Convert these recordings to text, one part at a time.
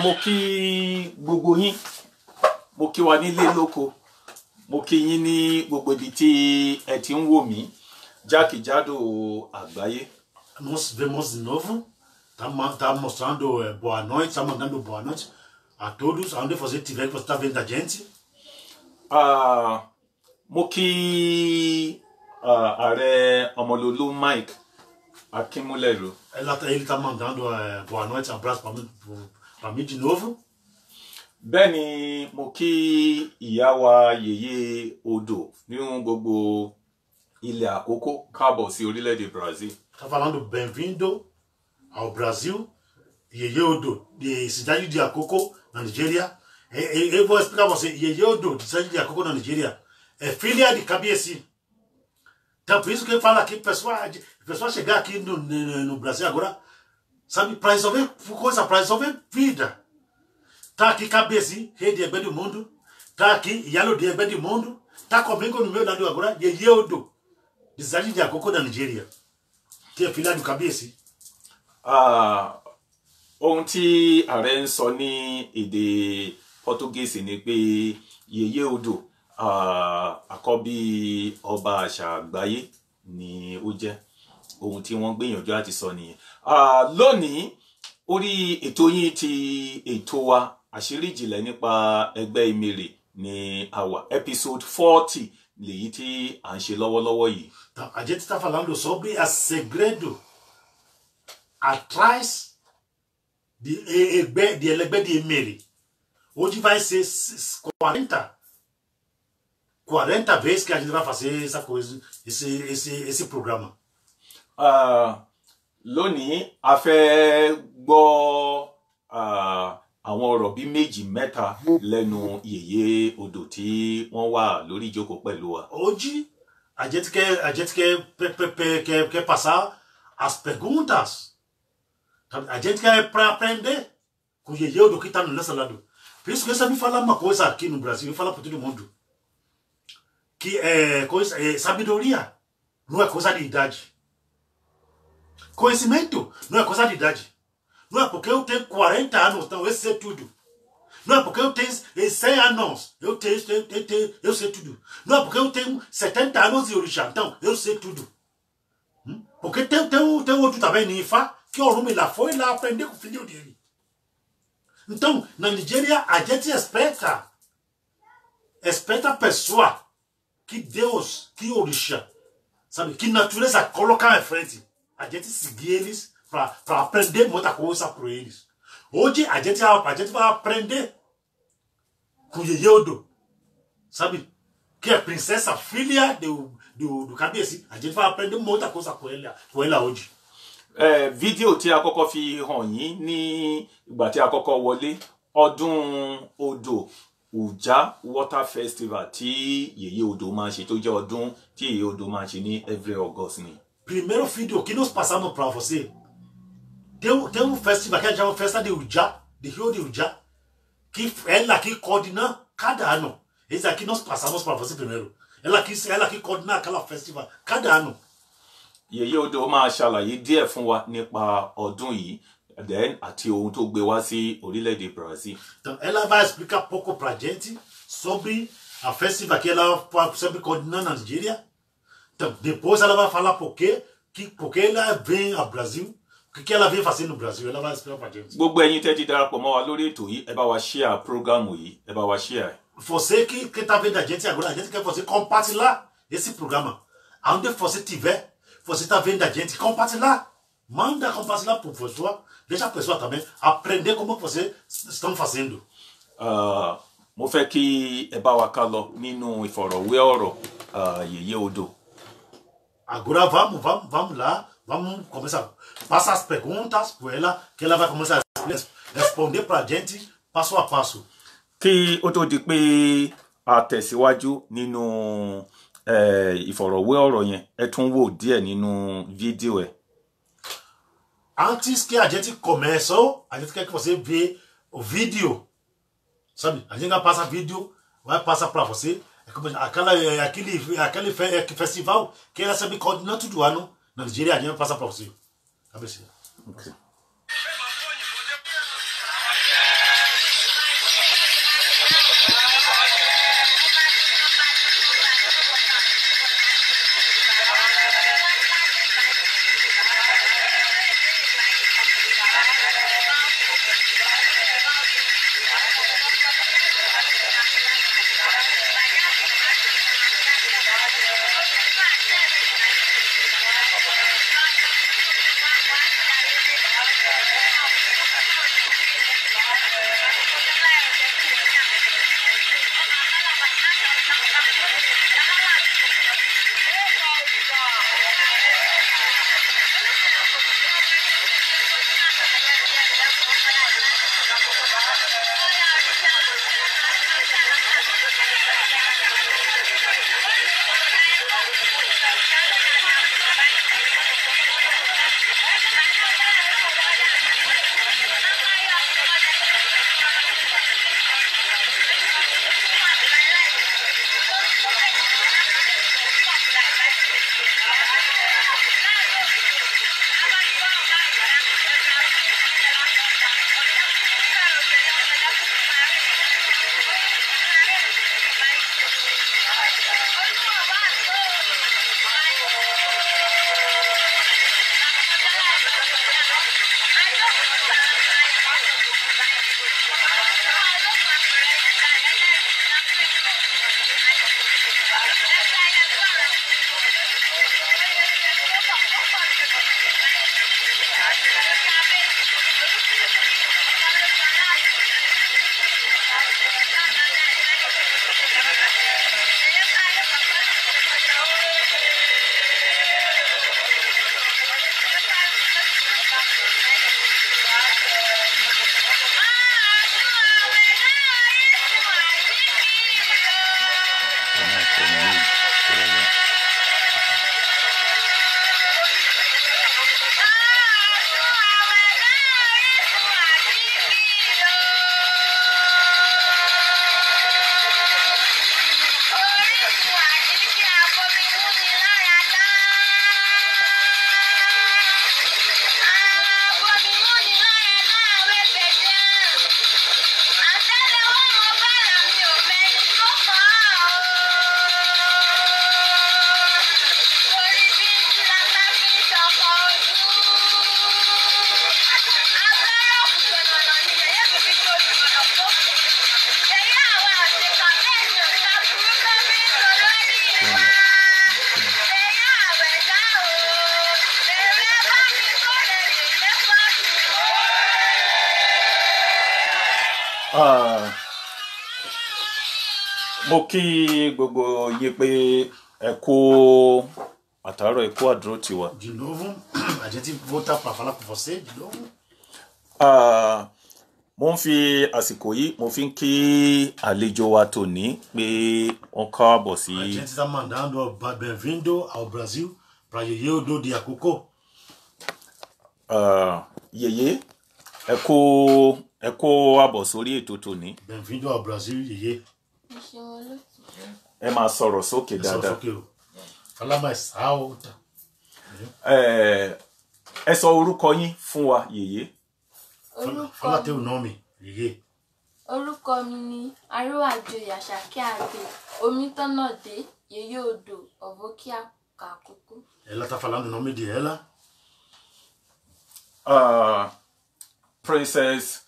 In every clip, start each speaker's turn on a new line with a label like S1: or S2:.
S1: Mo kí gbogbo yín, mo kí wa nílé lóko, mo kí yín ní gbogbo ibi tí ẹ ti ń wò mí jákèjádò àgbáyé.
S2: Nós vemos de novo, tá mostrando boa noite, tá mandando boa noite a todos, aonde você estiver que você tá vendo a gente.
S1: Mo kí ààrẹ Ọmọlólú Mike Akínmúlẹ̀rọ.
S2: Ele tá mandando boa noite, abraço para mim de novo.
S1: Bẹ́ẹ̀ni mo kí ìyá wa Yèyé Odò ní gbogbo ilẹ̀ Àkókó káàbọ̀ sí orílẹ̀-èdè Brazil.
S2: Tá falando bem-vindo ao Brasil, Yèyé Odò de cidade de Àkókó, na Nigéria. Eu vou explicar para você, Yèyé Odò de cidade de Àkókó, na Nigéria, é filha de Cabieci. Então por isso que eu falo aqui, pessoal chegar aqui no Brasil agora, sabe, para resolver coisa, para resolver vida. Tá aqui Cabieci, rei de Egbe do mundo, tá aqui Yalo de Egbe do mundo, tá comigo no meu lado agora, Yèyé Odò de cidade de Àkókó, na Nigéria, que é filha do Cabieci.
S1: Ohun tí ààrẹ ń sọ ní èdè Portuguese ni pé Yèyé Odò àkọ́bí ọba àṣà àgbáyé ni ó jẹ́ ohun tí wọ́n gbìyànjú àti sọ nìyẹn. Lónìí orí ètò yín ti ètò wa àṣírí ìjìnlẹ̀ nípa ẹgbẹ́ Emèrè ní àwa episode 40 lèyí tí à ń ṣe lọ́wọ́lọ́wọ́ yìí.
S2: A gente está falando sobre o segredo atrás de Ẹgbẹ́ de Emèrè. Hoje vai ser 40 vezes que a gente vai fazer essa coisa, esse programa.
S1: Lónìí a fẹ́ gbọ́ àwọn ọ̀rọ̀ bíi méjì mẹ́ta lẹ́nu Yèyé Odò tí wọ́n wà lórí ìjókòó pẹ̀lú wa.
S2: Hoje a gente quer passar as perguntas. A gente quer aprender com o Yèyé Odò que está no nosso lado. Por isso que eu sempre falo uma coisa aqui no Brasil, eu falo para todo mundo. Que sabedoria não é coisa de idade. Conhecimento não é coisa de idade. Não é porque eu tenho 40 anos, então eu sei tudo. Não é porque eu tenho 100 anos, eu sei tudo. Não é porque eu tenho 70 anos de orixá, então eu sei tudo. Porque tem outro também, Nifa, que o homem lá foi lá aprender com o filho dele. Então, na Nigéria, a gente espera a pessoa que Deus, que orixá, sabe, que natureza coloca em frente. A gente seguir eles para aprender muita coisa por eles. Hoje a gente vai aprender com Yèyé Odò, sabe? Que é princesa, filha do Kábíyèsí. A gente vai aprender muita coisa com ela hoje.
S1: Fídíò tí a kọ́kọ́ fi hàn yín ní ìgbà tí a kọ́kọ́ wọlé ọdún odò Uja Water Festival tí Yèyé Odò máa ṣe tó jẹ́ ọdún tí Yèyé Odò máa ṣe ní every August ni.
S2: Primeiro vídeo que nós passamos para você, tem festival que a gente chama Festa de Uja, de Rio de Uja, que ela que coordena cada ano. Esse aqui nós passamos para você primeiro. Ela que coordena aquela festival cada ano.
S1: Yèyé Odò máa ṣàlàyé díẹ̀ fún wa nípa ọdún yìí then àti ohun tó gbé wá sí orílẹ̀-èdè Brazil.
S2: Então ela vai explicar pouco para a gente sobre a festival que ela sempre coordena na Nigéria. Então, depois ela vai falar porque ela vem ao Brasil, o que ela vem fazer no Brasil, ela vai explicar pra gente.
S1: Gbogbo ẹ̀yin tẹ́ ti darapọ̀ mọ́ wa lórí ètò yìí, ẹ bá wa share program yìí, ẹ bá wa share.
S2: Você que tá vendo a gente agora, a gente quer você compartilhar esse programa. Onde você tiver, você tá vendo a gente, compartilhar. Manda compartilhar por pessoa, deixa a pessoa também aprender como vocês estão fazendo.
S1: Mo fẹ́ kí ẹ bá wa ká lọ nínú ìfọ̀rọ̀wé ọ̀rọ̀ Yèyé Odò.
S2: Agora vamos lá, vamos começar. Passa as perguntas por ela, que ela vai começar a responder para a gente passo a passo.
S1: Kí ó tó di pé a tẹ̀síwájú nínú ìfọ̀rọ̀wé ọ̀rọ̀ yẹn, ẹ tún wò díẹ̀ nínú fídíò ẹ̀.
S2: Antes que a gente começou, a gente quer que você veja o vídeo. Sabe? A gente vai passar vídeo, vai passar para você. Aquele festival que ela sempre coordena todo ano na Nigéria, a gente vai passar para você.
S1: Okay. Mo kí gbogbo yín pé ẹ kú àtàárọ̀, ẹ kú àdúró tiwa.
S2: De novo, a gente volta para falar com você de novo.
S1: Mo ń fi àsìkò yìí mo fi ń kí àlejò wa tòní pé wọ́n káàbọ̀ sí.
S2: A gente está mandando bem-vindo ao Brasil para Yeye Odo de Akoko.
S1: Yèyé ẹ kú àbọ̀ sórí ètò tòní.
S2: Bem-vindo ao Brasil, Yeye.
S1: Ẹ máa sọ̀rọ̀ sókè dáadáa.
S2: Fala mais alta.
S1: Ẹ sọ orúkọ yín fún wa, Yèyé.
S2: Fala teu nome, Yeye.
S3: Orúkọ mi ni Arúwàjòyè Àṣàkẹ́ Àdè Omítọ́nàdé Yèyé Odò Ọ̀vọ́kíà Àkókó.
S2: Ela tá falando o nome de ela.
S1: Princess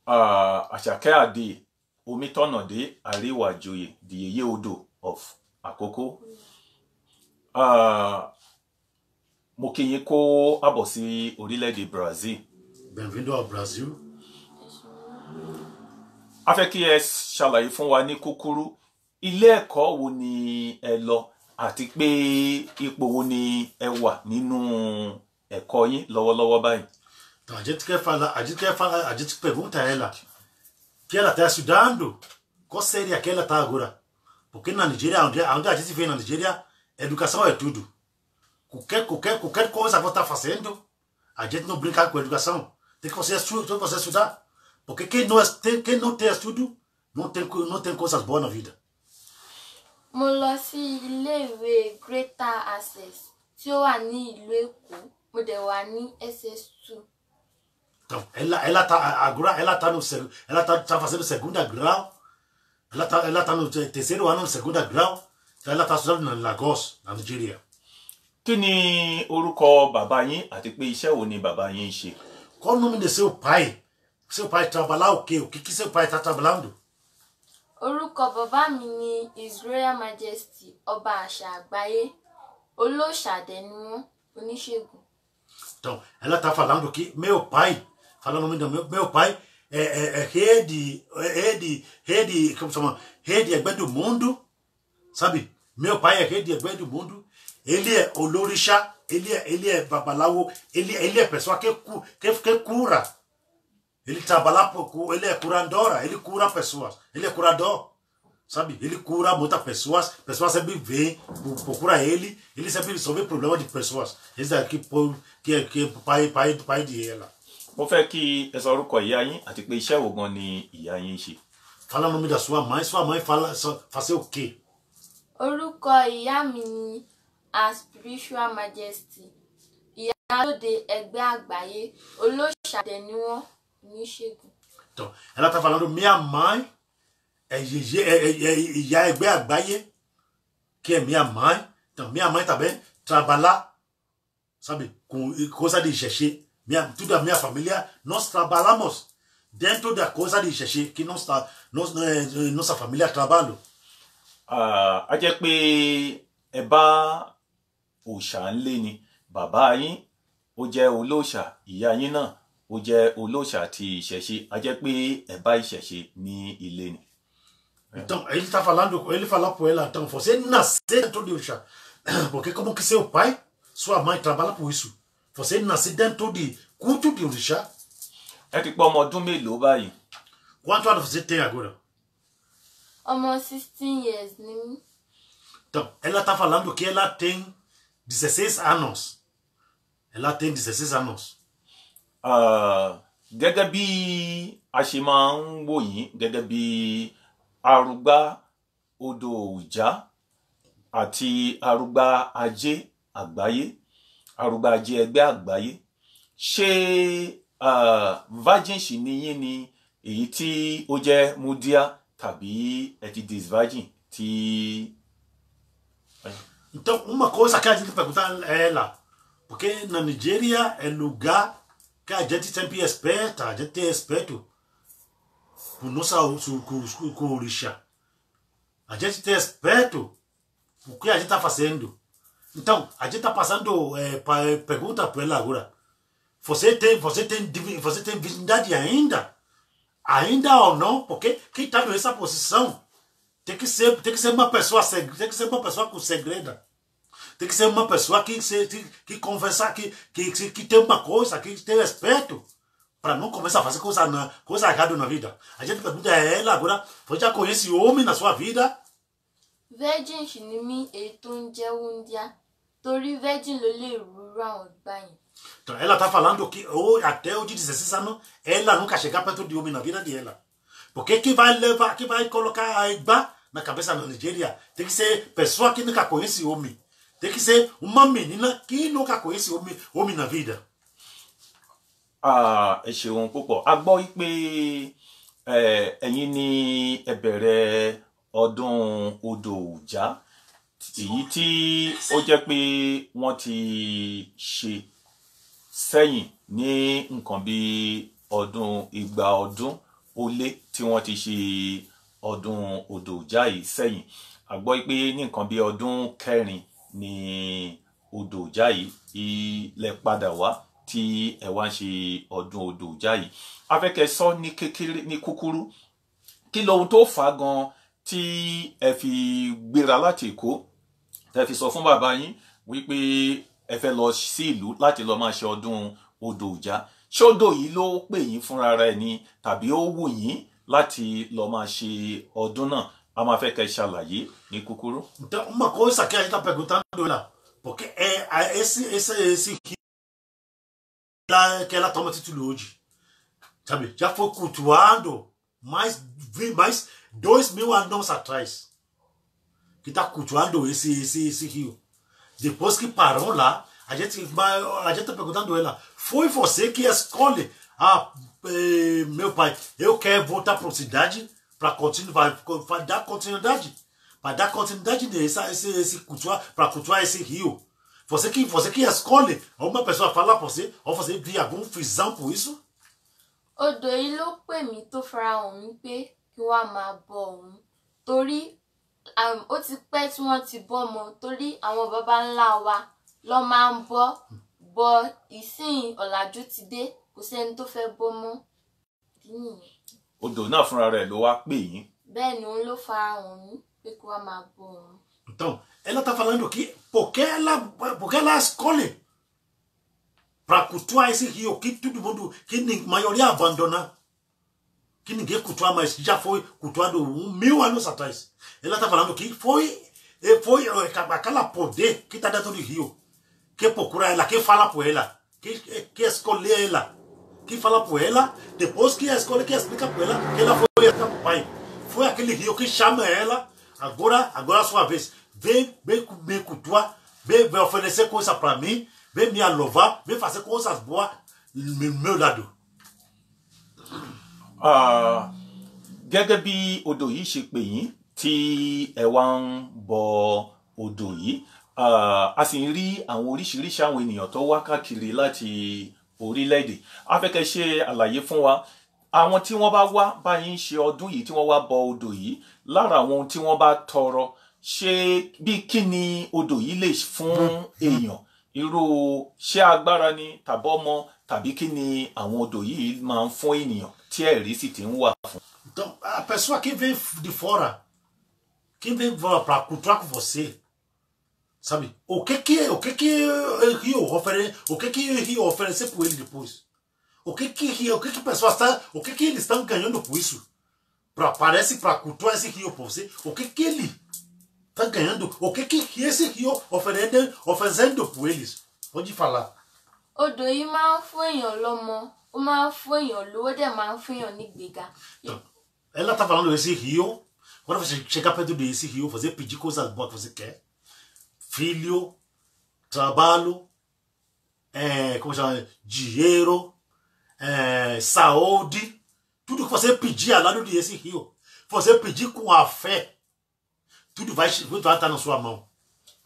S1: Àṣàkẹ́ Àdè Omítọ́nàdé Arúwàjòyè the Yèyé Odò of Àkókó. Mo kí yín kó àbọ̀ sí orílẹ̀-èdè Brazil.
S2: Bem-vindo ao Brasil.
S1: A fẹ́ kí ẹ ṣàlàyé fún wa ní kúkúrú ilé ẹ̀kọ́ wo ni ẹ lọ àti pé ipò wo ni ẹ wà nínú ẹ̀kọ́ yín lọ́wọ́lọ́wọ́ báyìí.
S2: Então, a gente pergunta a ela que ela está estudando, qual série que ela está agora? Porque na Nigéria, onde a gente vem na Nigéria, educação é tudo. Qualquer coisa que você está fazendo, a gente não brinca com educação. Tem que você estudar. Porque quem não tem estudo, não tem coisas boas na vida.
S3: Mo lọ sí ilé-ìwé Greater Access tí ó wà ní ìlú Èkó. Mo dẹ̀ wà ní SS2.
S2: Então, ela tá fazendo segunda grau. Ela tá no terceiro ano, segunda grau. Então, ela tá estudando na Lagos, na Nigéria.
S1: Kí ni orúkọ bàbá yín àti pé iṣẹ́ wo ni bàbá yín ń ṣe?
S2: Qual o nome de seu pai? Seu pai trabalha o quê? O que seu pai está trabalhando?
S3: Orúkọ bàbá mi ni His Royal Majesty Ọba Àṣà Àgbáyé. Olóòṣà dẹ̀ ni wọ́n, oníṣègùn.
S2: Então, ela está falando que meu pai, falando o nome do meu pai, é rede Ẹgbẹ́ do Mundo, sabe? Meu pai é rede Ẹgbẹ́ do Mundo. Ele é olorixá, ele é babaláwo, ele é pessoa que cura. Ele trabalha ele é curadora, ele cura pessoas, ele é curador, sabe? Ele cura muitas pessoas sempre vêm, procura ele sempre resolve problemas de pessoas. Esse aqui que é pai de ela.
S1: Mo fẹ́ kí ẹ sọ orúkọ ìyá yín àti pé iṣẹ́ wo gan ni ìyá yín ń ṣe.
S2: Fala o nome da sua mãe fazer o quê?
S3: Orúkọ ìyá mi ni Her Spiritual Majesty Ìyálóde Ẹgbẹ́ Àgbáyé. Olóòṣà dẹ̀ ni wọ́n, oníṣègùn.
S2: Então, ela tá falando minha mãe é Ìyá Ẹgbẹ́ Àgbáyé, que é minha mãe. Então, minha mãe também trabalha, sabe, com coisa de xexê. Toda a minha família, nós trabalhamos dentro da coisa de xexê que nossa família trabalha.
S1: A jẹ́ pé ẹ bá òòṣà ń lé ni. Bàbá yín ó jẹ́ olóòṣà, ìyá yín náà ó jẹ́ olóòṣà ti ìṣẹ̀ṣe. A jẹ́ pé ẹ bá ìṣẹ̀ṣe ní ilé ni.
S2: Então, ele fala para ela, então, você nasceu dentro de òòṣà. Porque como que seu pai, sua mãe trabalha por isso. Você nasceu dentro de culto de òòṣà.
S1: Ẹ ti pé ọmọ ọdún mélòó báyìí?
S2: Quantos anos você tem agora?
S3: Ọmọ 16 years ni mí.
S2: Então, ela está falando que ela tem 16 anos. Ela tem 16 anos.
S1: Gẹ́gẹ́ bí a ṣe máa ń wò yín gẹ́gẹ́ bí arúgbá odò Òòjà àti arúgbá ajé àgbáyé, arúgbá ajé ẹgbẹ́ àgbáyé, ṣé virgin ṣì ni yín ni èyí tí ó jẹ́ Mudia tàbí ẹ ti disvirgin tí.
S2: Então, uma coisa que a gente pergunta a ela, porque na Nigéria é lugar que a gente sempre espera, a gente é esperto por nossa orixá. A gente é esperto por que a gente está fazendo. Então, a gente está passando pergunta para ela agora. Você tem divindade ainda? Ainda ou não? Porque quem está nessa posição tem que ser uma pessoa com segredo. Tem que ser uma pessoa que conversa, que tem uma coisa, que tem respeito, para não começar a fazer coisa errada na vida. A gente pergunta a ela agora, você já conhece homem na sua vida?
S3: Virgin ṣì ni mí èyí tó ń jẹ́ wúndíá torí virgin ló lè rúrú àwọn ìgbà yẹn.
S2: Então ela está falando que até os 16 anos, ela nunca chega perto de homem na vida dela. Porque que vai colocar a igba na cabeça na Nigéria tem que ser pessoa que nunca conhece homem. Tem que ser uma menina que nunca conhece homem na vida.
S1: Ẹ ṣeun púpọ̀. A gbọ́ wípé ẹ̀yin ni ẹ bẹ̀rẹ̀ ọdún odò Òòjà, èyí tí ó jẹ́ pé wọ́n ti ṣe sẹ́yìn ní nǹkan bí ọdún 200 ọdún ó lé tí wọ́n ti ṣe ọdún odò Òòjà yìí sẹ́yìn. A gbọ́ pé ní nǹkan bí ọdún 4 ni odò Òòjà yìí lẹ padà wá tí ẹ wá ń ṣe ọdún odò Òòjà yìí. A fẹ́ kẹ́ sọ ní kékeré ní kúkúrú kí lohun tó fà á gan tí ẹ fi gbéra láti Èkó tẹ́ fi sọ fún bàbá yín wípé ẹ fẹ́ lọ sí ìlú láti lọ máa ṣe ọdún odò Òòjà. Ṣódò yìí ló pè yín fúnra rẹ̀ ni tàbí ó wù yín láti lọ máa ṣe ọdún náà? A máa fẹ́ kẹ́ ṣàlàyé ní kúkúrú.
S2: Então, uma coisa que a gente está perguntando ela, porque esse que ela toma título hoje, sabe? Já foi cultuado mais 2000 anos atrás. Que está cultuando esse rio. Depois que parou lá, a gente está perguntando ela, foi você que escolhe? Meu pai, eu quero voltar para a cidade para dar continuidade. Para dar continuidade esse cultuar, para cultuar esse rio. Você que escolhe, uma pessoa fala para você, ou você vê algum visão por isso?
S3: Odò yìí ló pè mí tó fara hàn mí pé kí wá máa bọ òun torí ó ti pẹ́ tí wọ́n ti bọ́ ọmọ torí àwọn baba ńlá wa ló máa ń bọ ìsìn ọ̀làjú ti dé kò sẹ́ni tó fẹ́ bọ́ mọ́.
S1: Odò náà fúnra rẹ̀ ló wá pè yín.
S3: Bẹ́ẹ̀ ni òun ló fara hàn mí pé kí wá máa bọ òun.
S2: Então, ela está falando que porque ela escolhe para cultuar esse rio que todo mundo, que a maioria abandona, que ninguém cultua mais, já foi cultuado 1000 anos atrás. Ela está falando que foi aquela poder que está dentro do rio, que procura ela, que fala por ela, que escolhe ela, que fala por ela, depois que escolhe, que explica por ela, que ela foi para o pai. Foi aquele rio que chama ela, agora a sua vez, vem me cultuar, vem oferecer coisa para mim, vem me louvar, vem fazer coisas boas no meu lado.
S1: Gẹ́gẹ́ bí odò yìí ṣe pè yín tí ẹ wá ń bọ odò yìí, a sì ń rí àwọn oríṣiríṣi àwọn ènìyàn tó wá káàkiri láti orílẹ̀-èdè. A fẹ́ kẹ́ ṣe àlàyé fún wa àwọn tí wọ́n bá wá bá yín ṣe ọdún yìí tí wọ́n wá bọ odò yìí, lára àwọn ohun tí wọ́n bá tọrọ ṣé bí kí ni odò yìí lè fún èèyàn, irú ṣé agbára ni tàbọ́mọ tàbí kí ni àwọn odò yìí máa ń fún ènìyàn tí ẹ̀rí sì ti ń wà fún.
S2: Então, a pessoa que vem de fora, que vem para cultuar com você, sabe? O que o rio oferece por ele depois? O que pessoas está, o que eles estão ganhando por isso? Parece para cultuar esse rio por você, o que ele Tá ganhando. O que esse rio oferecendo por eles? Pode falar.
S3: Odò yìí máa ń fún èèyàn lọ́mọ, ó máa ń fún èèyàn lówó, dẹ̀ máa ń fún èèyàn nígbéga.
S2: Ela tá falando desse rio. Quando você chegar perto desse rio, você pedir coisas boas que você quer. Filho, trabalho, como chama? Dinheiro, saúde. Tudo que você pedir ao lado desse rio. Você pedir com a fé. Tudo vai estar na sua mão.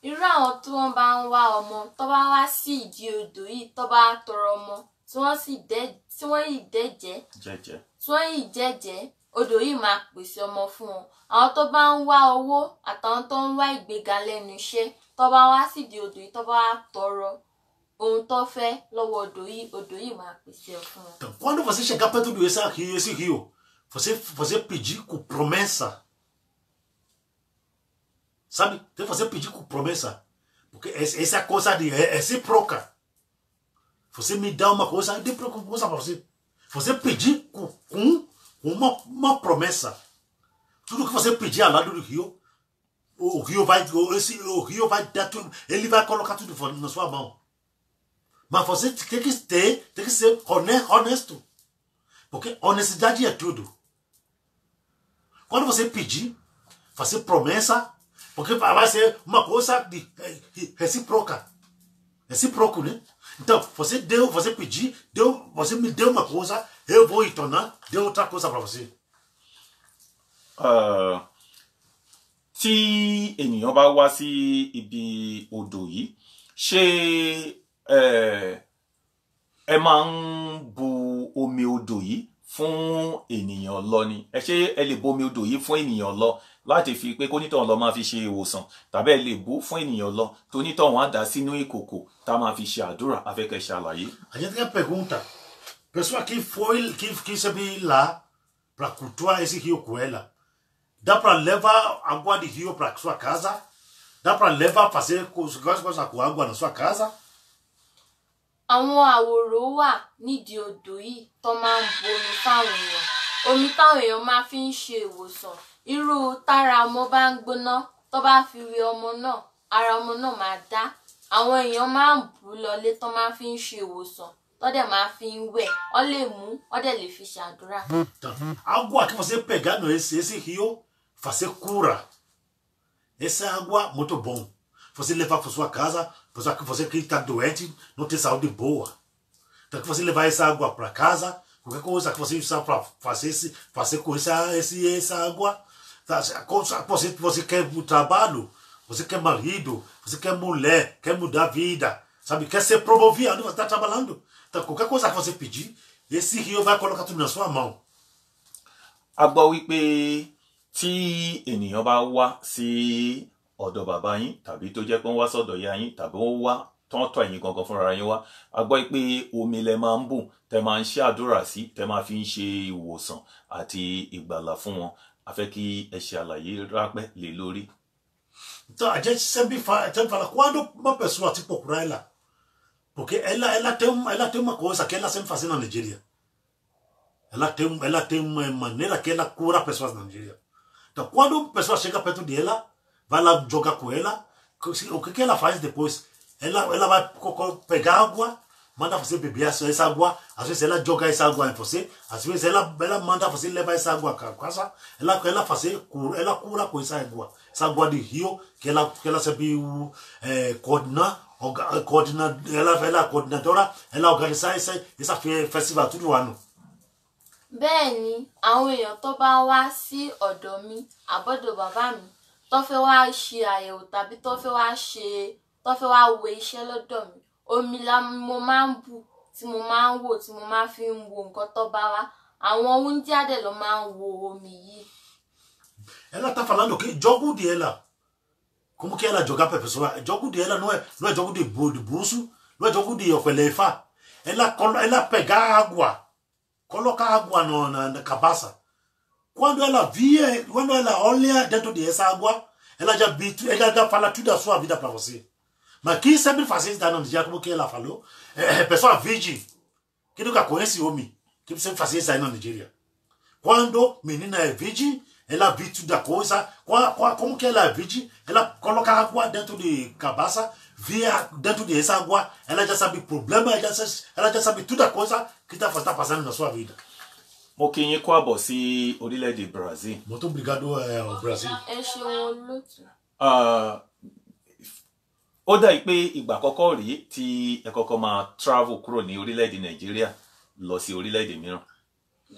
S3: Irú àwọn tí wọ́n bá ń wá ọmọ tó bá wá sí ìdí odò yìí tó bá tọrọ ọmọ tí wọ́n yìí jẹ́jẹ́ odò yìí máa pèsè ọmọ fún wọn. Àwọn tó bá ń wá owó àtàwọn tó ń wá ìgbéga lẹ́nu iṣẹ́ tó bá wá sí ìdí odò yìí tó bá tọrọ ohun tó fẹ́ lọ́wọ́ odò yìí máa pèsè fún wọn.
S2: Então, quando você chegar perto desse rio, você pedir com promessa. Sabe? Tem que você pedir com promessa. Porque essa é coisa de recíproca. Você me dá uma coisa, eu dei coisa para você. Você pedir com uma promessa. Tudo que você pedir ao lado do rio, o rio vai dar tudo, ele vai colocar tudo na sua mão. Mas você tem que ser honesto. Porque honestidade é tudo. Quando você pedir, fazer promessa, porque vai ser uma coisa recíproca. Recíproco, né? Então, você me deu uma coisa, eu vou retornar, deu outra coisa para você.
S1: Tí ènìyàn bá wá sí ibi odò yìí, ṣé ẹ máa ń bu omi odò yìí fún ènìyàn lọ ni? Ṣé ẹ lè bu omi odò yìí fún ènìyàn lọ láti fi pé kónítọ̀hún lọ máa fi ṣe ìwòsàn, tàbí ẹ lè bù fún ènìyàn lọ tónítọ̀hún á dà sínú ìkòkò tá máa fi ṣe àdúrà? A fẹ́ kẹ́ ṣàlàyé.
S2: A gente tem a pergunta. Pessoa que sabe lá para cultuar esse rio com ela, dá para levar água de rio para sua casa? Dá para levar fazer coisas com água na sua casa?
S3: Àwọn àwòrò wà nídìí odò yìí tó máa ń bomi fáwọn èèyàn. Omi táwọn èèyàn máa fi ń ṣe ìwòsàn. Irú tára ọmọ bá ń gbóná tó bá fi wẹ ọmọ náà, ara ọmọ náà máa dá. Àwọn èèyàn máa ń bù lọlé tó máa fi ń ṣe ìwòsàn, tó dẹ̀ máa fi ń wẹ̀. Wọ́n lè mú, wọ́n dẹ̀ lè fi ṣàdúrà.
S2: Água que você pegar nesse rio, fazer cura. Essa água muito bom. Você levar para sua casa, você que está doente, não tem saúde boa. Então, que você levar essa água para casa, qualquer coisa que você usar para fazer com essa água, você quer o trabalho, você quer marido, você quer mulher, quer mudar a vida, sabe? Quer ser promovido, onde você está trabalhando. Então, qualquer coisa que você pedir, esse rio vai colocar tudo na sua mão.
S1: A gbọ́ wípé tí ènìyàn bá wá sí ọ̀dọ̀ bàbá yín, tàbí tó jẹ́ pé wọ́n wá sọ́dọ̀ ìyá yín, tàbí wọ́n wá tọ́ntọ́ ẹ̀yin gangan fúnra yín wá, a gbọ́ pé omi lẹ máa ń bù, tẹ máa ń ṣe àdúrà sí, tẹ máa fi ń ṣe ìwòsàn àti ìgbàlà fún wọn. A fẹ́ kí ẹ ṣe àlàyé rápẹ́ lé lórí.
S2: Então, a gente sempre fala, quando uma pessoa te procurar ela, porque ela tem uma coisa que ela sempre faz na Nigéria. Ela tem uma maneira que ela cura pessoas na Nigéria. Então, quando uma pessoa chega perto dela, vai lá jogar com ela, o que ela faz depois? Ela vai pegar água, manda você beber essa água, às vezes ela joga essa água em você, às vezes ela manda você levar essa água a casa, ela cura com essa água de rio, que ela sabe coordenar, ela é coordenadora, ela organiza essa festival todo ano.
S3: Bẹ́ẹ̀ ni àwọn èèyàn tó bá wá sí ọ̀dọ̀ mi àbọ̀dọ̀ bàbá mi tó fẹ́ wá ṣe àyẹ̀wò tàbí tó fẹ́ wá wo iṣẹ́ lọ́dọ̀ mi, omi mo máa ń bù tí mo máa ń wò, tí mo máa fi ń wo nǹkan tó bá wá. Àwọn oúnjẹ àdẹ̀ ló máa ń wo omi yìí.
S2: Ela tá falando que jogo de ela, como que ela jogar para a pessoa? Jogo de ela não é jogo de buço, não é jogo de ofelefa. Ela pegar água, coloca água na cabeça. Quando ela olha dentro dessa água, ela já fala tudo da sua vida para você. Mas quem sempre faz isso da Nigéria, como que ela falou, pessoa virgem, que nunca conhece homem, que sempre faz isso aí na Nigéria. Quando menina é virgem, ela vi tudo a coisa, como que ela vide, ela coloca água dentro de cabaça, via dentro de essa água, ela já sabe o problema, ela já sabe tudo a coisa que tá passando na sua vida.
S1: Mo kí yín kó àbọ̀ sí orílẹ̀-èdè Brazil.
S2: Muito obrigado ao Brasil.
S3: ẹ ṣeun olóòtú.
S1: Ó dà pé ìgbà àkọ́kọ́ rèé tí ẹ kọ́kọ́ máa travel kúrò ní orílẹ̀-èdè Nàìjíríà lọ sí orílẹ̀-èdè mìíràn.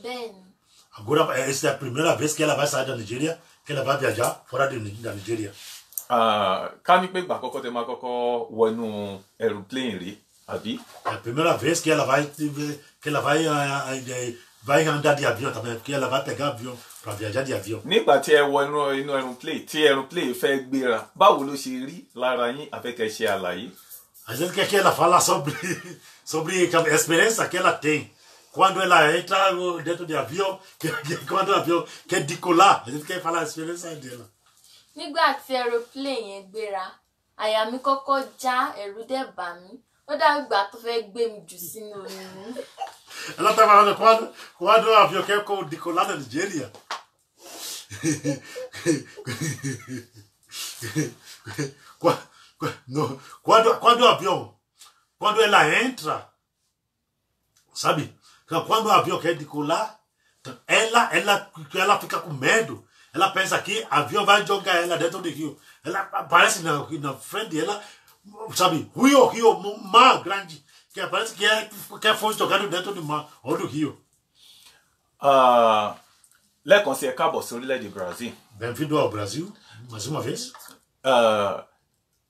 S3: bẹ́ẹ̀ni.
S2: Agora, essa é a primeira vez que ela vai sair da Nigéria, que ela vai viajar fora da Nigéria.
S1: Ká ní pé ìgbà àkọ́kọ́ tẹ máa kọ́kọ́ wọ inú aeroplane rí, àbí?
S2: É a primeira vez que ela vai andar de avião também, porque ela vai pegar avião para viajar de avião.
S1: Nígbà tí ẹ wọ inú aeroplane, tí aeroplane fẹ́ gbéra, báwo ló ṣe rí lára yín? Àfẹ́kẹ́ ṣe àlàyé.
S2: A gente quer que ela fale sobre a experiência que ela tem. Quando ela entra dentro de avião, quando o avião quer decolar, a gente quer falar a experiência dela.
S3: nígbà tí aeroplane yẹn gbéra àyà mi kọ́kọ́ já ẹ̀rù dẹ̀ bà mí ó dàbí ìgbà tó fẹ́ gbé mi jù sínú omi.
S2: Ela está falando quando o avião quer decolar na Nigéria. Quando o avião, quando ela entra, sabe? Quando o avião quer decolar, ela fica com medo. Ela pensa que o avião vai jogar ela dentro do rio. Ela aparece na frente dela, sabe? Rio, mar grande, que parece que foi jogado dentro do mar ou do rio.
S1: Lẹ́ẹ̀kan sí ẹ káàbọ̀ sí orílẹ̀-èdè Brazil.
S2: Bem-vindo ao Brasil, mais uma vez.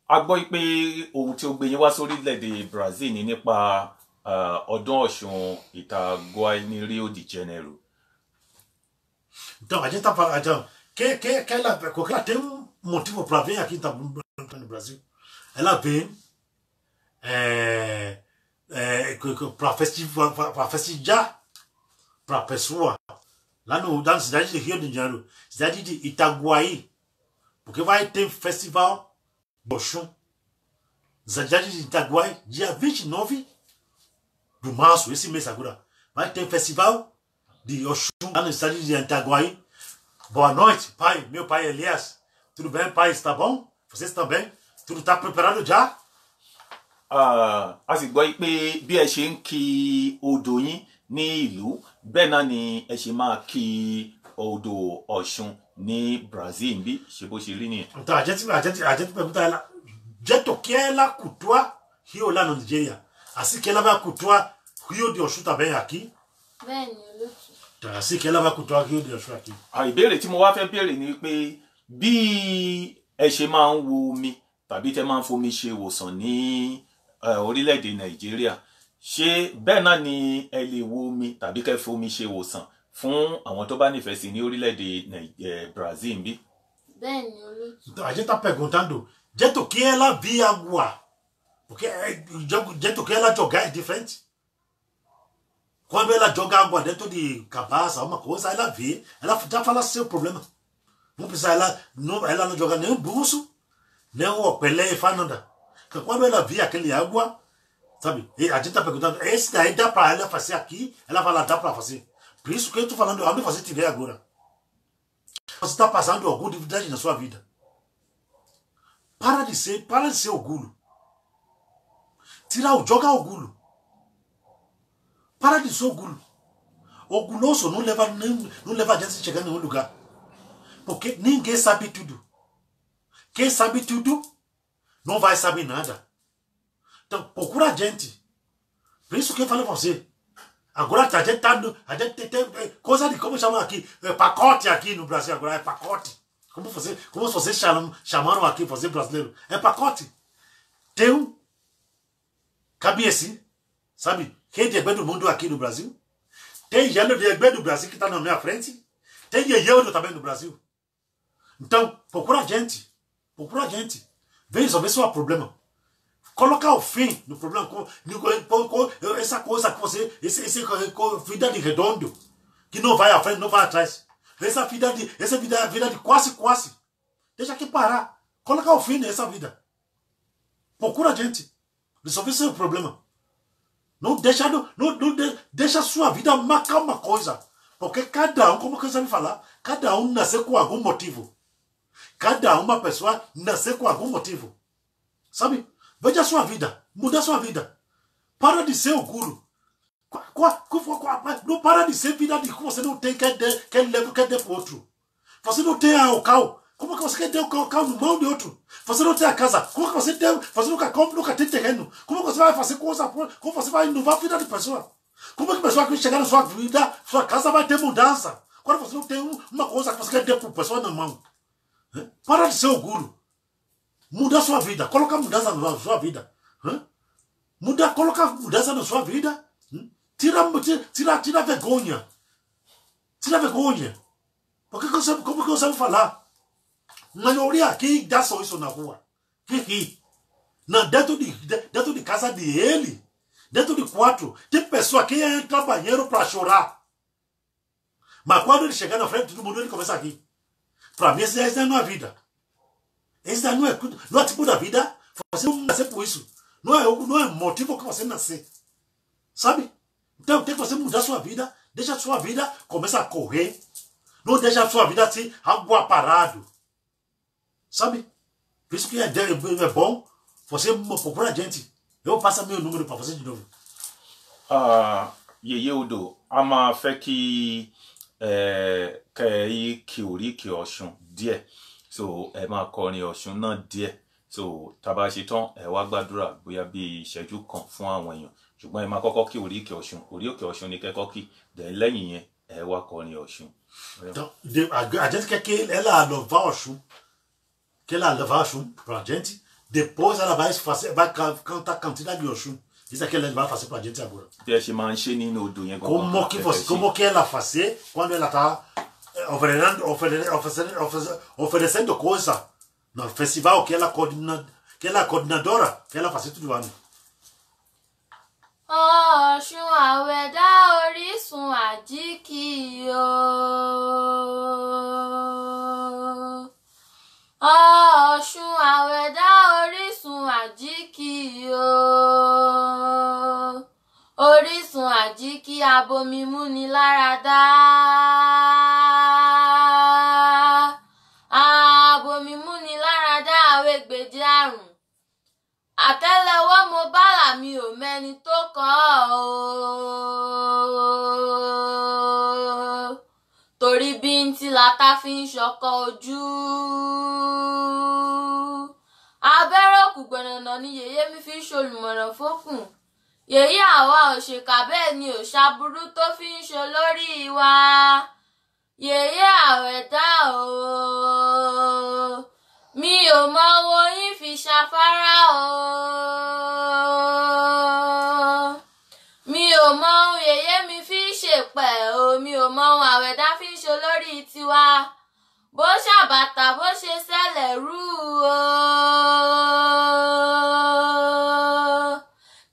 S1: A gbọ́ pé ohun tí ó gbé yín wá sí orílẹ̀-èdè Brazil ni nípa ọdún Ọ̀ṣun Itaguaí ní Rio de Janeiro.
S2: Então, a gente está falando que ela tem motivo para vir aqui no Brasil. Ela vem para festejar para a pessoa lá na cidade de Rio de Janeiro, cidade de Itaguaí, porque vai ter festival do Oxum, cidade de Itaguaí, dia 29 de março, esse mês agora, vai ter festival de Oxum lá na cidade de Itaguaí. Boa noite, pai, meu pai Elias, tudo bem, pai, está bom? Vocês estão bem? Tudo está preparado já?
S1: A sì gbọ́ pé bí ẹ ṣe ń kí odò yín ní ìlú bẹ́ẹ̀ náà ni ẹ ṣe máa kí odò Ọ̀ṣun ní Brazil bí ṣe bó ṣe rí nìyẹn.
S2: Então a gente pergunta a ela, jeito que ela cultua Rio lá na Nigéria, assim que ela vai cultuar Rio de Ọ̀ṣun também aqui?
S3: bẹ́ẹ̀ni olóòtú.
S2: Então, assim que ela vai cultuar Rio de Ọ̀ṣun aqui.
S1: Ìbéèrè tí mo wá fẹ́ béèrè ni pé bí ẹ ṣe máa ń wo omi tàbí tẹ máa ń fomi ṣe ìwòsàn ní orílẹ̀-èdè Nàìjíríà, ṣé bẹ́ẹ̀ náà ni ẹ lè wo omi tàbí kẹ́ fomi ṣe ìwòsàn fún àwọn tó bá nífẹ̀ẹ́ sí ní orílẹ̀-èdè Brazil bí?
S3: bẹ́ẹ̀ni olóòtú.
S2: Então a gente está perguntando, jeito que ela vê água, porque jeito que ela jogar é diferente. Quando ela joga água dentro de cabaça, uma coisa, ela vê, ela já fala seu problema. Não precisa, ela não joga nem o bolso, nem o pelé, faz nada. Porque quando ela vê aquele água, sabe, a gente está perguntando, esse daí dá para ela fazer aqui, ela fala, dá para fazer. Por isso que eu estou falando, onde você estiver agora. Você está passando alguma dificuldade na sua vida. Para de ser orgulho. Joga orgulho. Para de ser orgulho. Orgulhoso não leva a gente a chegar em nenhum lugar. Porque ninguém sabe tudo. Quem sabe tudo não vai saber nada. Então, procura a gente. Por isso que eu falei para você. Agora a gente tem coisa de, como chamam aqui, pacote aqui no Brasil agora, é pacote. Como vocês chamaram aqui, você brasileiro, é pacote. Tem cabeça, sabe? Quem de do mundo aqui no Brasil? Tem gênero de EB do Brasil que está na minha frente. Tem Yeyeodo também no Brasil. Então, procura a gente. Procura a gente. Vem resolver seu problema. Colocar o fim no problema. Essa coisa que você... Essa vida de redondo. Que não vai à frente, não vai atrás. Essa vida de quase. Deixa aqui parar. Colocar o fim nessa vida. Procura a gente. Resolver seu problema. Não deixa a sua vida marcar uma coisa. porque cada como que sabe falar, cada nasce com algum motivo. Cada uma pessoa nasce com algum motivo. Sabe? Veja a sua vida, muda a sua vida. Para de ser o guru. Não para de ser vida de que você não tem, quer levar para o outro. Você não tem o carro. Como que você quer ter o carro no mão de outro? Você não tem a casa. Como que você tem? Você nunca tem terreno. Como que você vai fazer coisa? Como você vai inovar a vida de pessoa? Como é que a pessoa que chegar na sua vida, sua casa vai ter mudança? Quando você não tem uma coisa que você quer ter para a pessoa na mão. Para de ser o guru. Muda a sua vida. Coloca mudança na sua vida. Coloca mudança na sua vida. Tira vergonha. Tira vergonha. Porque como que você vai falar? A maioria aqui dá só isso na rua. Que? Dentro de casa de ele, dentro de quarto, tem pessoa que entra no banheiro para chorar. Mas quando ele chegar na frente, todo mundo ele começa aqui. Para mim, essa não é vida. Essa não é tipo da vida. Você não nascer por isso. Não é motivo que você nascer. Sabe? Então tem que você mudar a sua vida. Deixa a sua vida começar a correr. Não deixa a sua vida assim, água parado. Sabe? Por isso que é bom você procurar a gente. Eu passo meu número para você de novo.
S1: Yeye Odo, a máa fẹ́ kí kẹ́ kí oríkì Ọ̀ṣun díẹ̀. So ẹ máa kọrin Ọ̀ṣun náà díẹ̀. So tá bá ṣe tán ẹ wá gbàdúrà bóyá bí ìṣẹ́jú kan fún àwọn èèyàn. Ṣùgbọ́n ẹ máa kọ́kọ́ kí oríkì Ọ̀ṣun. Oríkì Ọ̀ṣun ni kẹ́kọ́ kí. Then lẹ́yìn yẹn ẹ wá kọrin Ọ̀ṣun.
S2: A gente quer que ela louvar Ọ̀ṣun. Que ela louvar Ọ̀ṣun pra gente. Depois ela vai cantar cantina de Ọ̀ṣun. Isso é que ela vai fazer pra gente agora.
S1: Bí ẹ ṣe máa ń ṣe nínú odò yẹn gangan.
S2: Como que ela fazer quando ela está oferecendo coisa no festival que ela coordenadora, que ela faz tudo ano.
S3: Ọ̀ṣun àwẹ̀dá orísun àjíkì o. Ọ̀ṣun àwẹ̀dá orísun àjíkì o. Orísun àjíkì abomimúni láradá. Abomimúni láradá àwẹ̀gbèjì àrùn. Àtẹ́lẹwọ́ mo bálà mi ò mẹ́ni tó kàn ọ́ o. Torí bíntí lata fi ń ṣọkọ ojú. Abẹ́rẹ́ òkú gbọ̀nànà ni yèyé mi fi ń ṣolùmọ̀ràn fókùn. Yèyé àwa ò ṣèkà bẹ́ẹ̀ ni ò ṣaburú tó fi ń ṣe lórí wa. Yèyé àwẹ̀dá o. Mi ò mọ owó yín fi ṣafárá o. Mi ò mọ ohun yèyé mi fi ṣèpẹ̀ o. Mi ò mọ ohun àwẹ̀dá fi ń ṣe lórí tiwa. Bó ṣàbàtà bó ṣe ṣẹlẹ̀ rú o.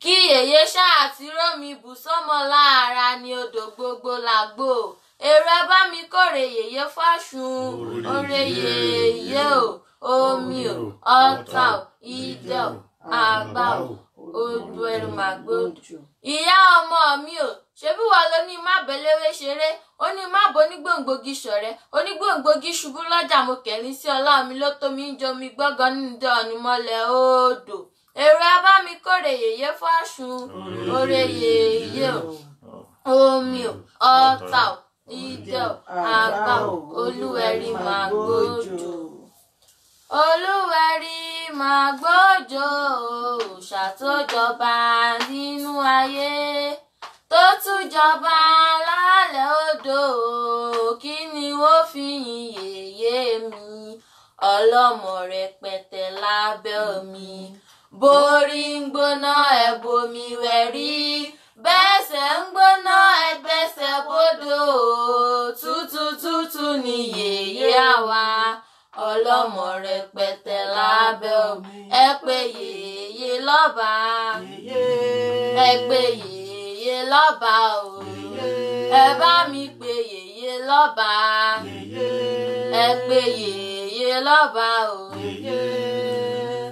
S3: Kí yèyé ṣáà ti rómi bù sọ́mọ lára ni odò gbogbo làgbò. Èrò ẹ bá mi kórè yèyé fáṣun. Oore yèyé o. Omi o, ọ̀tá o, idẹ o, àgbà o, odò ẹrù màgbódù. Ìyá ọmọ mi o, ṣebí wà ló ní má bẹ̀lẹ́wé ṣeré, ó ní má bo onígbòǹgbògi ṣọ̀rẹ́, onígbòǹgbògi ṣubú lọ́jà mo kẹ̀rin sí ọlá mi ló tó mi ń jomi gbọ́gàn nínú ìdẹ́ ọ̀nìmọ́lẹ̀ odò. Èrò ẹ bá mi kórè yèyé fáṣun. Oore yèyé o, omi o, ọ̀tá o, idẹ o, àgbà o, olúwẹ̀rí màgbódù. Olúwẹ̀rí màgbódù òòṣà tó jọba nínú ayé tó tún jọba lálẹ́ odò. Kí ni wọ́n fi yin yèyé mi ọlọ́mọ rẹpẹtẹ lábẹ́ omi. Borí ń gbóná ẹ bomi wẹ̀rí, bẹ́sẹ̀ ń gbóná ẹ gbẹ́sẹ̀ bodò. Tútù ni yèyé àwa ọlọ́mọ rẹpẹtẹ lábẹ́ omi. Ẹ pé yèyé lọ́ba, ẹ pé yèyé lọ́ba o. Ẹ bá mi pé yèyé lọ́ba, ẹ pé yèyé lọ́ba o.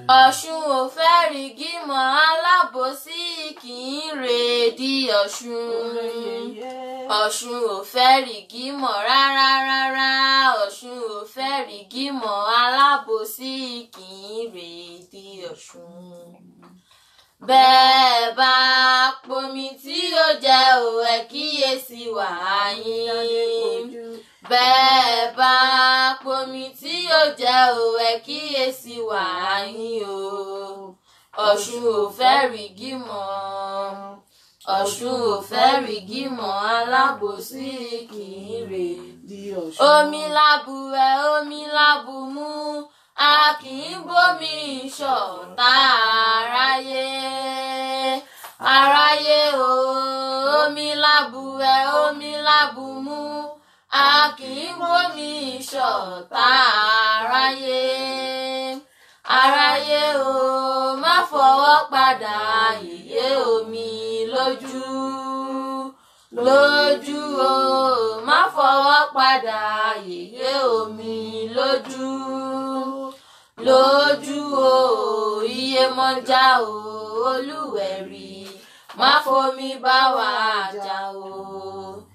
S3: Ọ̀ṣun ò fẹ́ rìgímọ̀ alábòsí kì í rèédí Ọ̀ṣun. Ọ̀ṣun ò fẹ́ rìgímọ̀ rárá rárá. Ọ̀ṣun ò fẹ́ rìgímọ̀ alábòsí kì í rèédí Ọ̀ṣun. Bẹ́ẹ̀ bá pomi tí ó jẹ ò ẹ kíyèsí wàyín. Bẹ́ẹ̀ bá pomi tí ó jẹ ò ẹ kíyèsí wàyín o. Ọ̀ṣun ò fẹ́ rìgímọ̀. Ọ̀ṣun ò fẹ́ rìgímọ̀ alábòsí kì í rèédí Ọ̀ṣun. Omi lábu ẹ omi lábu mú. A kì í bómi ṣọ̀tá aráyé. Aráyé o, omi lábu ẹ omi lábu mú. A kì í bómi ṣọ̀tá aráyé. Aráyé o, má fọwọ́ padà yèyé omi lójú. Lójú o, má fọwọ́ padà yèyé omi lójú. Lójú o, Iyemọja o, Olúwẹ̀rí, má fomi bá wa jà o.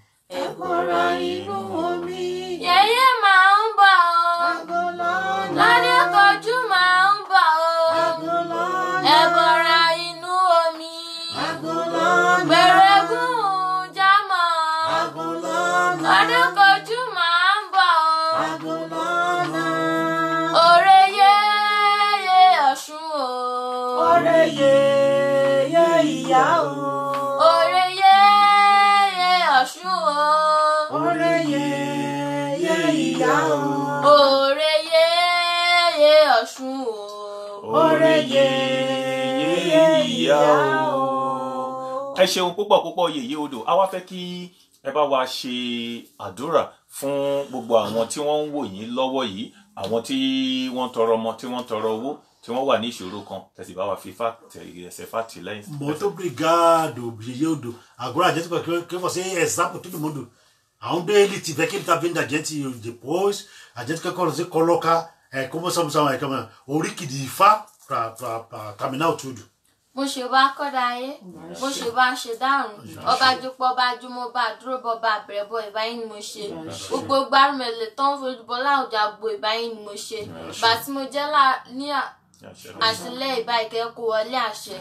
S3: Ẹ bọ́ra inú omi. Yèyé máa ń bọ̀ o. Ládé Kọjú máa ń bọ̀ o. Ẹ bọ́ra inú omi. Gbẹ̀rẹ̀gùn jámọ̀. Ládé Kọjú máa ń bọ̀ o. Oreye Ọ̀ṣun o.
S4: Oreye ìyá o.
S3: Oreye Ọ̀ṣun o.
S4: Oreye ìyá o.
S3: Oreye Ọ̀ṣun o.
S4: Oreye ìyá o.
S1: Ẹ ṣeun púpọ̀ púpọ̀ Yèyé Odò. A wá fẹ́ kí ẹ bá wa ṣe àdúrà fún gbogbo àwọn tí wọ́n ń wò yín lọ́wọ́ yìí, àwọn tí wọ́n tọrọ ọmọ, tí wọ́n tọrọ owó, tí wọ́n wà ní ìṣòro kan, tẹ̀sí bá wa fi ẹsẹ̀ fàtì lẹ́yìn.
S2: Muito obrigado, Yèyé Odò. Agora a gente vai que você é exemplo todo mundo. Aonde ele tiver que ele tá vendo a gente depois, a gente quer colocar como o Rick de Ifá para terminar tudo.
S3: Mo ṣe bá kọ́dà ayé, mo ṣe bá ṣe dárùn, ọba jùpọ̀ ọba jùmọ̀ bá dúró bọ́ bá bẹ̀rẹ̀ bọ́ ìbáyín ni mo ṣe. Gbogbo gbárùmẹ̀lẹ̀ tó ń fojú bọ́ láwùjọ àgbo ìbáyín ni mo ṣe. Bá tí mo jẹ́ ní àṣìlẹ̀ ìbá ìkẹ́kọ̀ọ́ wọlé àṣẹ.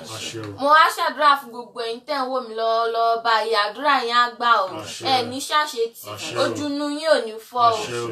S3: Mo wá ṣàdúrà fún gbogbo ẹ̀yin tẹ́ ń wò mí lọ́wọ́ báyìí, àdúrà yín á gbà o. Ẹ ní ṣàṣetì, ojú inú yín ò ní fọ́ o,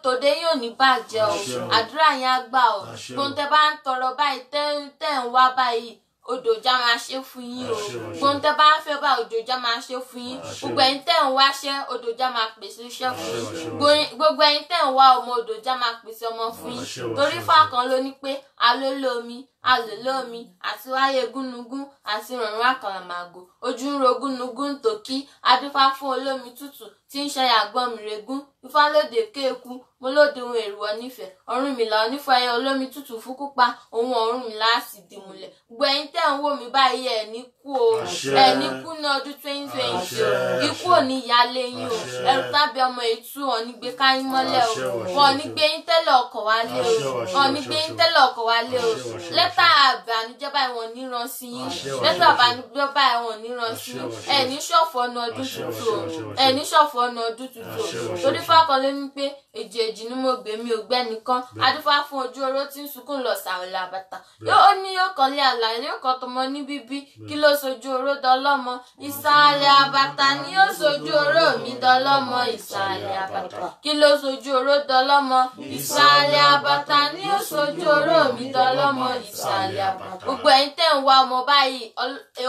S3: tòde yín ò ní bàjẹ́ o, àdúrà yín á gbà o. Gbogbo tẹ́ bá ń tọrọ báyìí tẹ́ ń wá báyìí, òdòjà máa ṣe fún yín o. Gbogbo tẹ́ bá ń fẹ́ bá òdòjà máa ṣe fún yín. Gbogbo ẹ̀yin tẹ́ ń wáṣẹ́, òdòjà máa pèsè iṣẹ́ fún yín. Gbogbo ẹ̀yin tẹ́ ń wá ọmọ, òdòjà máa pèsè ọmọ fún yín. Torí fákan ló ní pé alólómi alòlómi àti wáyé gúnugún àti rọrùn àkàlàmàgò ojú ń ro gúnugún tòkí adífá fún olómi tútù tí ń ṣe àgbọn mìrègún ifá lóde kéèkú mo lóde ohun èrò nífẹ̀ẹ́ Ọ̀rúnmìlà onífẹ̀ẹ́ olómi tútù fúkúpa ohun Ọ̀rúnmìlà sì dìmúlẹ̀ gbogbo ẹ̀yin tẹ́ ń wò mí báyìí ẹ̀ ní kú o ẹ̀ ní kú ní ọdún 2020 o ikú ò ní ìyálé yín o ẹrù tábí ọmọ ètú wọn ní gbé káyín mọ́lẹ̀ o wọn ní gbé yín tẹ́lẹ̀ ọkọ̀ wálé o wọn ní gbé yín tẹ́lẹ̀ ọkọ̀ wálé o lẹ́tà àbànújẹ́ báyìí wọn ní rán sí yín lẹ́tà àbànújẹ́ báyìí wọn ní rán sí yín ẹ̀ ní ṣọ̀fọ̀ ọ̀nà ọdún tuntun o ẹ̀ ní ṣọ̀fọ̀ ọ̀nà ọdún tuntun o torí fákan ló ní pé èjì ni mo gbé mi ò gbẹ́ nìkan adúfá fún ojú oró tí ń sunkún lọ sàrẹ̀lẹ̀ àbàtà yóò ní yóò kọ́lé àlàyé yóò kọ́ tọmọ ní bíbí kí ló sojú oró dọlọ́mọ ìsàlẹ̀ àbàtà ni yóò sojú oró mi dọlọ́mọ ìsàlẹ̀ àbàtà kí ló sojú oró dọlọ́mọ ìsàlẹ̀ àbàtà ni yóò sojú oró mi dọlọ́mọ ìsàlẹ̀ àbàtà gbogbo ẹ̀yin tẹ́ ń wá ọmọ báyìí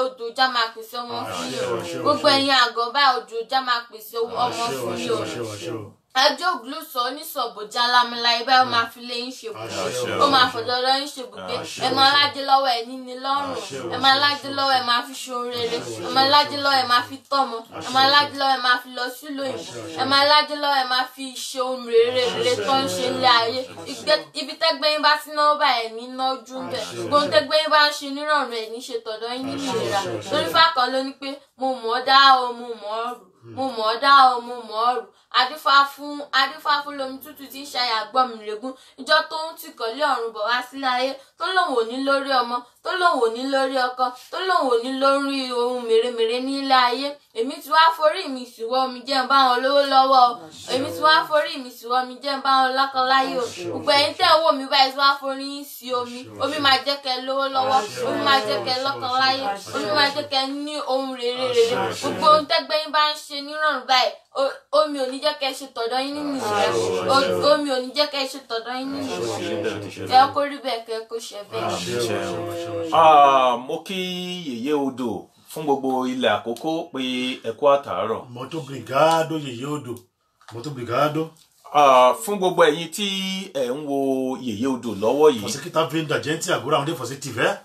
S3: odò já máa pèsè ọmọ fún yín o gbogbo ẹ̀yin àgọ́ báyìí odò já máa pèsè ọmọ fún yín o ẹjọ́ ògùlùsọ oníṣọ̀bọ̀já lámìlá ibà ó máa fi lé yín ṣe bùgbé ó máa fọ̀dọ̀dọ̀ yín ṣe bùgbé ẹ máa lájẹ lọ́wọ́ ẹ níní lọ́rùn ẹ máa lájẹ lọ́wọ́ ẹ máa fi ṣe ohun rere ẹ máa lájẹ lọ́wọ́ ẹ máa fi tọ́mọ ẹ máa lájẹ lọ́wọ́ ẹ máa fi lọ sílùú òyìnbó ẹ máa lájẹ lọ́wọ́ ẹ máa fi ṣe ohun rere tó ń ṣe nílé ayé ibi tẹ́gbẹ́yìn bá ti náwó bá ẹ̀ ní nájú ń bẹ̀ gbóhùn tẹ́gbẹ́yìn bá ń ṣe nírọ̀rùn ẹ̀ ní ṣe tọ̀dọ̀ yín nínú ìlera torí fákan ló ní pé mo mọ̀ ọ́ dá o mo mọ̀ ọ́ rù mo mọ̀ ọ́ dá o mo mọ̀ ọ́ rù adífá fún lomi tútù tí ń ṣayà gbọ́n mi règún ìjọ tó ń tìkọ̀lé ọ̀run bọ̀ wá sílé ayé tó lòun ò ní lórí ọmọ tó lòun ò ní lórí ọkọ tó lòun ò ní lórí ohun mèremère nílé ayé èmi tí wàá forí mi ṣìwọ́ omi jẹ́ ń bá wọn lówó lọ́wọ́ o èmi tí wàá forí mi ṣìwọ́ omi jẹ́ ń bá wọn lọ́kọ láyé o gbogbo ẹ̀yin tẹ́ ń wò mí báyìí tí wàá forí yín sí omi máa jẹ́ kẹ́ lówó lọ́wọ́ omi máa jẹ́ kẹ́ lọ́kọ láyé omi máa jẹ́ kẹ́ ní ohun rere gbogbo ohun tẹ́gbẹ́ yín bá ń ṣe nírọ̀rùn báyìí omi ò ní jẹ́ kẹ́ ṣe tọ̀dọ̀ yín nínú ìṣẹ́ omi ò ní jẹ́ kẹ́ ṣe tọ̀dọ̀ yín nínú ìṣẹ́ ẹ kó rí bẹ́ẹ̀ kẹ́ kó ṣe bẹ́ẹ̀.
S1: Mo kí Yèyé Odò fún gbogbo ilẹ̀ Àkókó pé ẹ kú àtàárọ̀.
S2: Muito obrigado, Yèyé Odò. Muito obrigado.
S1: Fún gbogbo ẹ̀yin tí ẹ ń wo Yèyé Odò lọ́wọ́ yìí.
S2: Você que tá vendo a gente agora onde você estiver.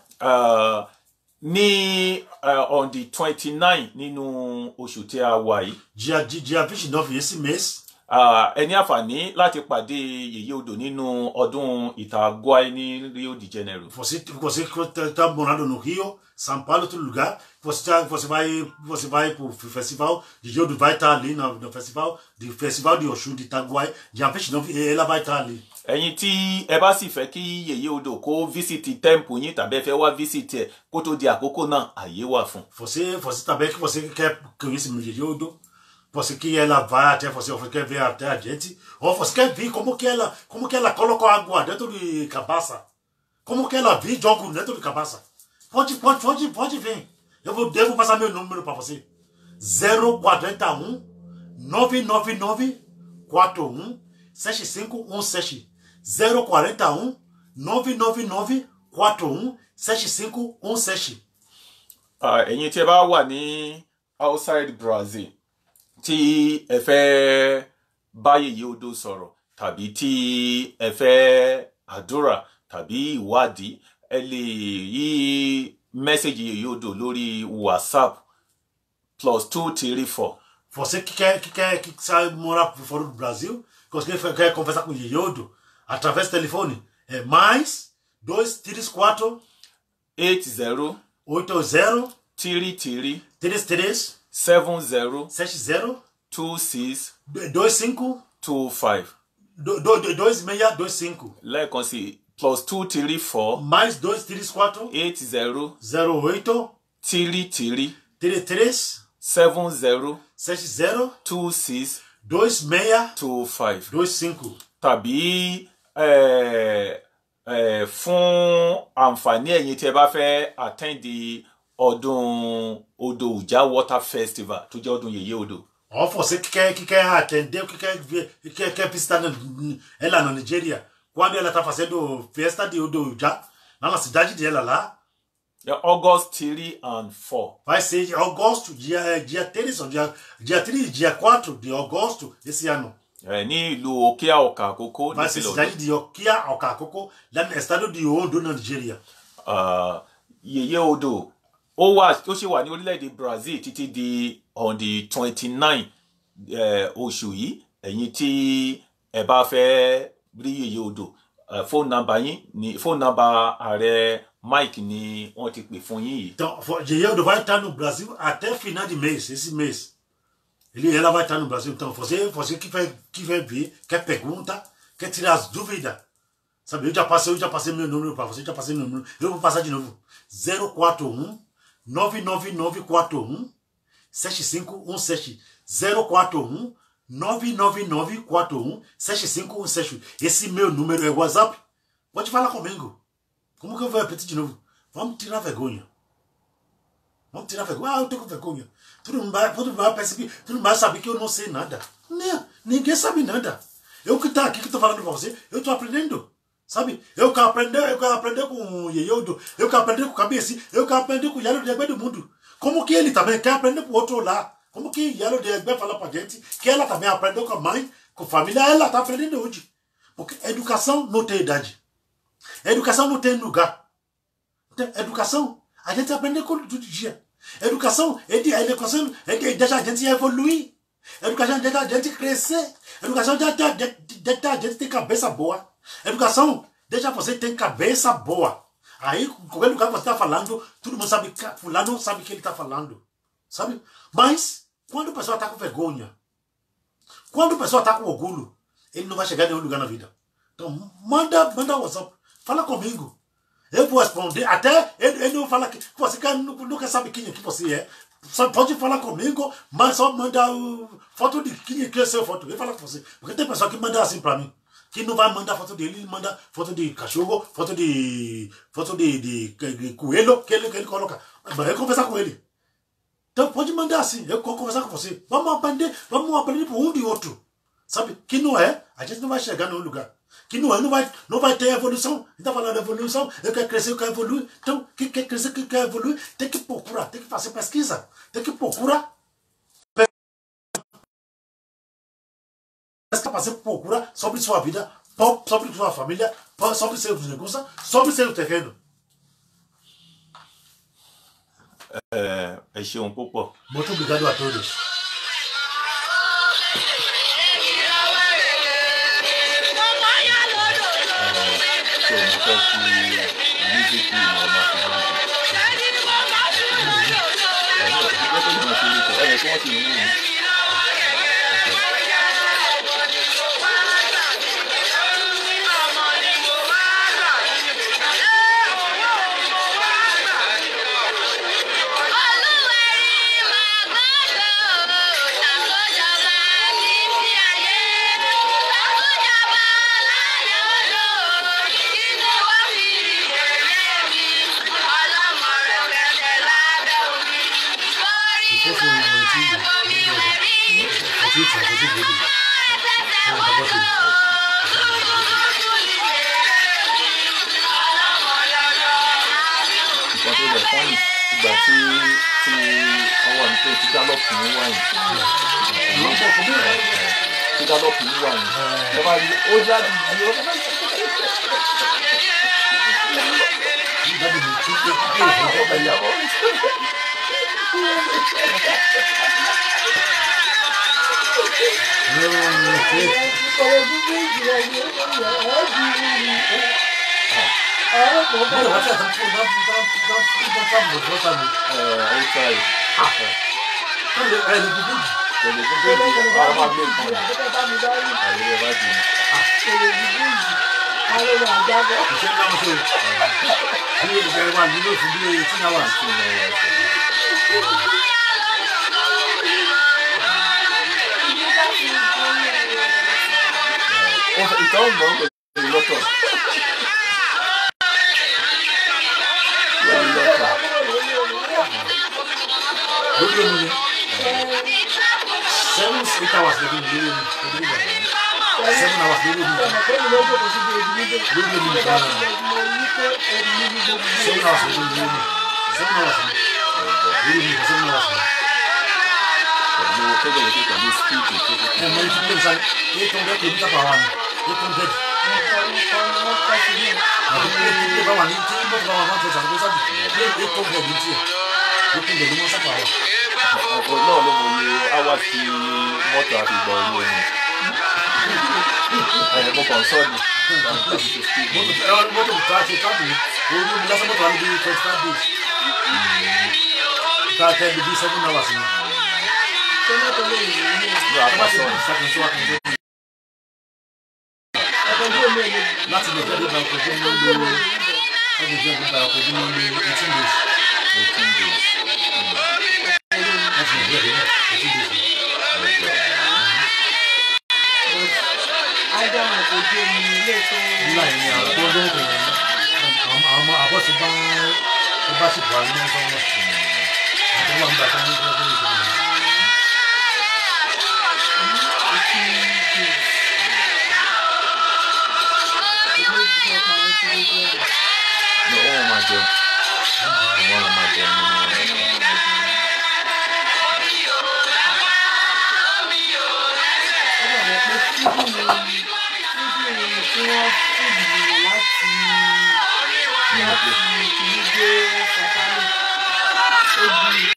S1: Ní on the 29 nínú oṣù tí a wà yìí.
S2: Dia 29 esse mês.
S1: Ẹ ní àǹfààní láti pàdé Yèyé Odò nínú ọdún Itaguai ní Rio de Janeiro.
S2: Você tá morando no Rio, São Paulo, todo lugar. Você vai pro festival. Yèyé Odò vai estar ali no festival de Oxum de Itaguai. Dia 29 ela vai estar ali.
S1: Ẹ̀yin tí ẹ bá sì fẹ́ kí Yèyé Odò kó visit temple yín tàbí ẹ fẹ́ wá visit ẹ kó tó di àkókò náà àyè wà fún.
S2: Você também que você quer conhecer Yèyé Odò. Você que ela vai até você quer ver até a gente, ou você quer ver como que ela colocou água dentro de cabaça, como que ela viu jogo dentro de cabaça. Pode vir. Eu vou passar meu número para você. 041 999 41 7517. 041 999 41 7517.
S1: Ẹ̀yin tí ẹ bá wà ní outside Brazil tí ẹ fẹ́ bá Yèyé Odò sọ̀rọ̀ tàbí tí ẹ fẹ́ àdúrà tàbí ìwádìí ẹ lè yí mẹ́sẹ̀gì Yèyé Odò lórí WhatsApp +234.
S2: Você que quer morar fora do Brasil, que quer conversar com Yèyé Odò através do telefone, é mais 234
S1: 80 33 70 26
S2: 25
S1: 25.
S2: 2625.
S1: Lẹ́ẹ̀kan sí +234
S2: mais 234
S1: 80
S2: 08
S1: 33
S2: 70
S1: 26
S2: 26
S1: 25. Tàbí fún àǹfààní ẹ̀yin tí ẹ bá fẹ́ attend ọdún Odò Ìjà Water Festival tó jẹ́ ọdún Yèyé Odò.
S2: Ó você que quer atender, que quer visitar ela na Nigéria, quando ela tá fazendo festa de Odò Ìjà na cidade dela lá.
S1: August 3 and 4.
S2: Vai ser agosto, dia 3, dia 4 de agosto desse ano.
S1: Ní ìlú Òkè Àkókó.
S2: Vai ser cidade de Òkè Àkókó, lá no estado de Ondo, na Nigéria.
S1: Yèyé Odò ó ṣì wà ní orílẹ̀-èdè Brazil títí di on the 29 oṣù yìí. Ẹ̀yin tí ẹ bá fẹ́ rí Yèyé Odò, phone number yín ni phone number ààrẹ Mike ni wọ́n ti pè fún yín yìí.
S2: Então, Yèyé Odò vai estar no Brasil até final de mês, esse mês. Ela vai estar no Brasil. Então, você que vai ver, quer pergunta, quer tirar as dúvidas. Sabe, eu já passei meu número para você, já passei meu número. Eu vou passar de novo. 041 99941 7517. 041 99941 7517. Esse meu número é WhatsApp. Pode falar comigo. Como que eu vou repetir de novo? Vamos tirar vergonha. Vamos tirar vergonha. Eu tenho vergonha. Todo mundo vai perceber, todo mundo vai saber que eu não sei nada. Não, ninguém sabe nada. Eu que tá aqui, que tô falando para você, eu tô aprendendo. Sabe? Eu quero aprender com o Yèyé Odò, eu quero aprender com o Kábíyèsí, eu quero aprender com o Ìyálóde Ẹgbẹ́ do Mundo. Como que ele também quer aprender com o outro lá? Como que Ìyálóde Ẹgbẹ́ fala pra gente que ela também aprendeu com a mãe, com a família, ela tá aprendendo hoje. Porque educação não tem idade. Educação não tem lugar. Educação, a gente aprende todo dia. Educação deixa a gente evoluir. Educação deixa a gente crescer. Educação deixa a gente ter cabeça boa. Educação deixa você ter cabeça boa. Aí, qualquer lugar que você está falando, todo mundo sabe que fulano sabe que ele está falando. Sabe? Mas, quando a pessoa está com vergonha, Quando a pessoa está com orgulho, ele não vai chegar em nenhum lugar na vida. Então, manda WhatsApp. Fala comigo. Eu vou responder. Até ele não fala que você nunca sabe quem é que você é. Só pode falar comigo, mas só manda foto de quem é seu foto. Ele fala com você. Porque tem pessoa que manda assim pra mim. Que não vai mandar foto dele, ele manda foto de cachorro, foto de coelho, que ele coloca. Mas eu conversar com ele. Então pode mandar assim, eu vou conversar com você. Vamos aprender por um de outro. Sabe? Que não é, a gente não vai chegar em nenhum lugar. Que não é, não vai ter evolução. A gente está falando de evolução, eu quero crescer, eu quero evoluir. Então, quem quer crescer, quem quer evoluir, tem que procurar, tem que fazer pesquisa. Tem que procurar. Procurar sobre sua vida, sobre sua família, sobre seus negócios, sobre seu terreno.
S1: Ẹ ṣeun púpọ̀.
S2: Muito obrigado a todos.
S1: So mo fẹ́ fi mísíkì ní ọmọ àfihàn. Ìkan tó lẹ̀ fọ́nì ìgbà tí wọ́n wà ní pé tí gálọ́pù ń wà yìí. Tí gálọ́pù ń wà yìí. Ẹ máa rí ó jáde yìí ó. Então, vamos local. Náà ló mọ iye hours tí mọ́tò àti ìgbà orí omi. Mo kàn sọ ni.
S2: Mọ́tò tó a ṣe káàdì orí omi lásán mọ́tò àlejò 25 days. Ká tẹ́ ibi 7 hours ni.
S3: Ṣé mọ́tò lè yí ní
S2: àpapọ̀ láti lè fẹ́ débà ọkọ̀ ojú omi lórí láti fẹ́ débà ọkọ̀ ojú omi lórí 18 days.
S1: 18 days.
S2: Láti lè fẹ́ débà 18 days.
S4: Ádámù kò dé ní ilé tó
S2: Láì ní àwọn tó ń dẹ́rẹ́ àwọn àbọ̀sí bá sì bọ̀ àwọn ọmọ ọmọ àti wọn gbà tó ń gbà tó ń gbà.
S1: No, oh my God. One of my God.
S4: láti